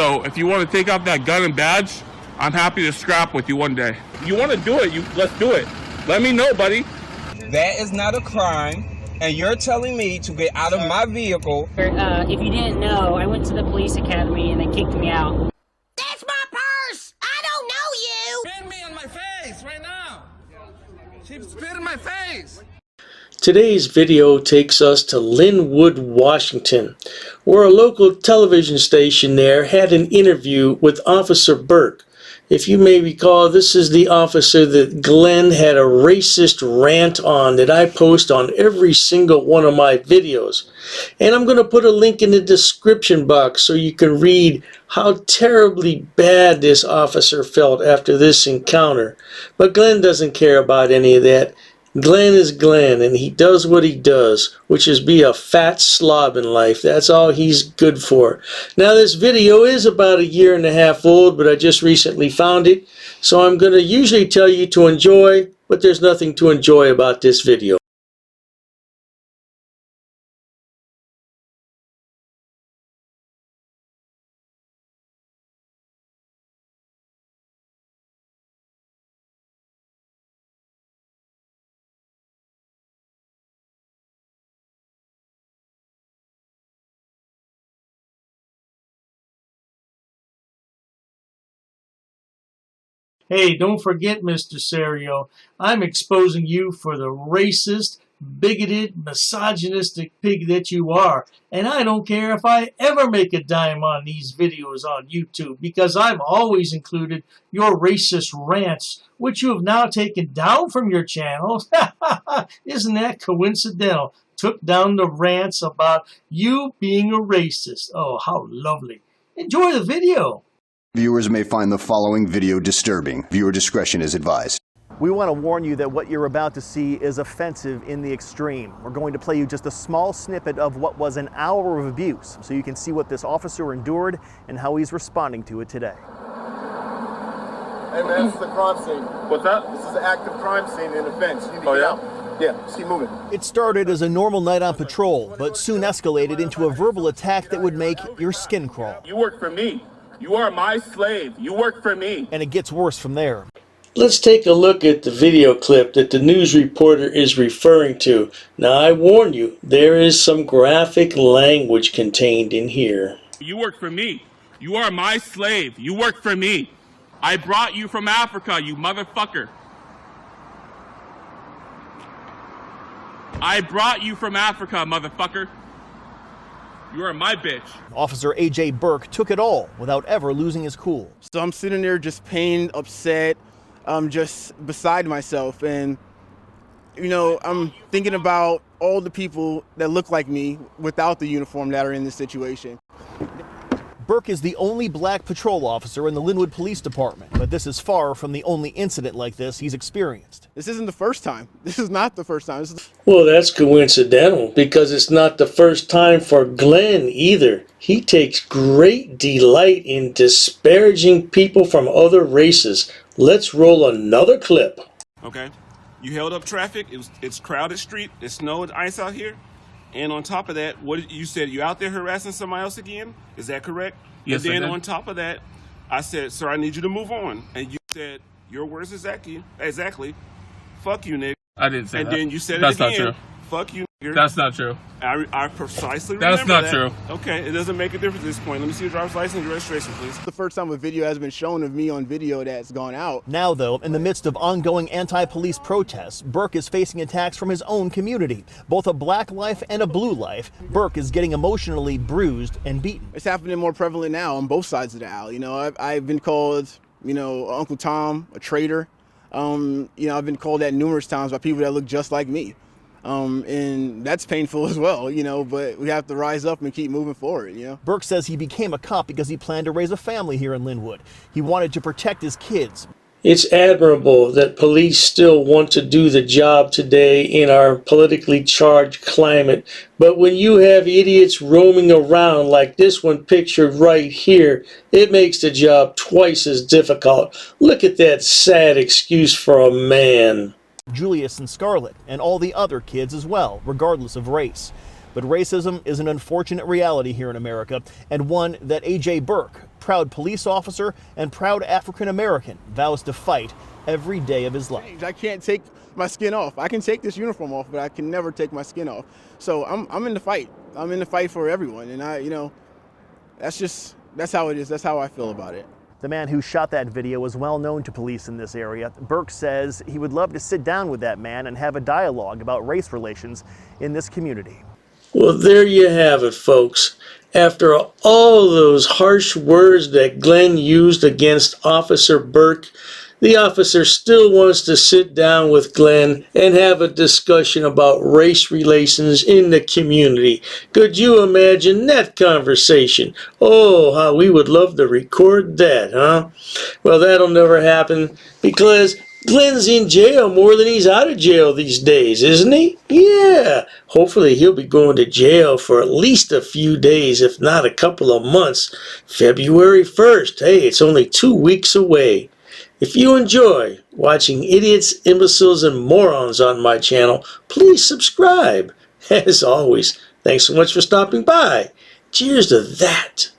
So if you want to take off that gun and badge, I'm happy to scrap with you one day. You want to do it, let's do it. Let me know, buddy. That is not a crime, and you're telling me to get out of my vehicle. If you didn't know, I went to the police academy and they kicked me out. That's my purse! I don't know you! Spit me on my face right now! She spit in my face! Today's video takes us to Lynnwood, Washington, where a local television station there had an interview with Officer Burke. If you may recall, this is the officer that Glenn had a racist rant on that I post on every single one of my videos. And I'm going to put a link in the description box so you can read how terribly bad this officer felt after this encounter. But Glenn doesn't care about any of that. Glenn is Glenn, and he does what he does, which is be a fat slob in life. That's all he's good for. Now, this video is about 1.5 years old, but I just recently found it, so I'm going to usually tell you to enjoy, but there's nothing to enjoy about this video. Hey, don't forget, Mr. Serio, I'm exposing you for the racist, bigoted, misogynistic pig that you are. And I don't care if I ever make a dime on these videos on YouTube, because I've always included your racist rants, which you have now taken down from your channel. Isn't that coincidental? Took down the rants about you being a racist. Oh, how lovely. Enjoy the video. Viewers may find the following video disturbing. Viewer discretion is advised. We want to warn you that what you're about to see is offensive in the extreme. We're going to play you just a small snippet of what was an hour of abuse so you can see what this officer endured and how he's responding to it today. Hey man, this is a crime scene. What's that? This is an active crime scene in offense. You need to Oh, get yeah? out. Yeah, just keep moving. It started as a normal night on patrol, but soon escalated into a verbal attack that would make your skin crawl. You work for me. You are my slave. You work for me. And it gets worse from there. Let's take a look at the video clip that the news reporter is referring to. Now, I warn you, there is some graphic language contained in here. You work for me. You are my slave. You work for me. I brought you from Africa, you motherfucker. I brought you from Africa, motherfucker. You are my bitch. Officer A.J. Burke took it all without ever losing his cool. So I'm sitting there just pained, upset, just beside myself. And, you know, I'm thinking about all the people that look like me without the uniform that are in this situation. Burke is the only black patrol officer in the Lynnwood Police Department, but this is far from the only incident like this he's experienced. This isn't the first time. This is not the first time. Well, that's coincidental, because it's not the first time for Glenn either. He takes great delight in disparaging people from other races. Let's roll another clip. Okay. You held up traffic. It's crowded street. There's snow and ice out here. And on top of that, what you said, you out there harassing somebody else again? Is that correct? Yes, and then on top of that, I said, sir, I need you to move on. And you said, your words exactly, fuck you, nigga. I didn't say that. And then you said That's it again. not true. Fuck you, nigga. That's not true. I precisely remember That's not that. true. Okay, it doesn't make a difference at this point. Let me see your driver's license and your registration, please. The first time a video has been shown of me on video that's gone out. Now, though, in the midst of ongoing anti-police protests, Burke is facing attacks from his own community. Both a black life and a blue life, Burke is getting emotionally bruised and beaten. It's happening more prevalent now on both sides of the aisle. You know, I've been called, you know, Uncle Tom, a traitor. You know, I've been called that numerous times by people that look just like me. And that's painful as well, you know, but we have to rise up and keep moving forward, you know. Burke says he became a cop because he planned to raise a family here in Lynnwood. He wanted to protect his kids. It's admirable that police still want to do the job today in our politically charged climate. But when you have idiots roaming around like this one pictured right here, it makes the job twice as difficult. Look at that sad excuse for a man. Julius and Scarlett, and all the other kids as well, regardless of race. But racism is an unfortunate reality here in America, and one that A.J. Burke, proud police officer and proud African American, vows to fight every day of his life. I can't take my skin off. I can take this uniform off, but I can never take my skin off. So I'm in the fight. I'm in the fight for everyone, and that's how it is. That's how I feel about it. The man who shot that video was well known to police in this area. Burke says he would love to sit down with that man and have a dialogue about race relations in this community. Well, there you have it, folks. After all those harsh words that Glenn used against Officer Burke, the officer still wants to sit down with Glenn and have a discussion about race relations in the community. Could you imagine that conversation? Oh, how we would love to record that, huh? Well, that'll never happen because Glenn's in jail more than he's out of jail these days, isn't he? Yeah. Hopefully he'll be going to jail for at least a few days, if not a couple of months. February 1st. Hey, it's only 2 weeks away. If you enjoy watching idiots, imbeciles, and morons on my channel, please subscribe. As always, thanks so much for stopping by. Cheers to that.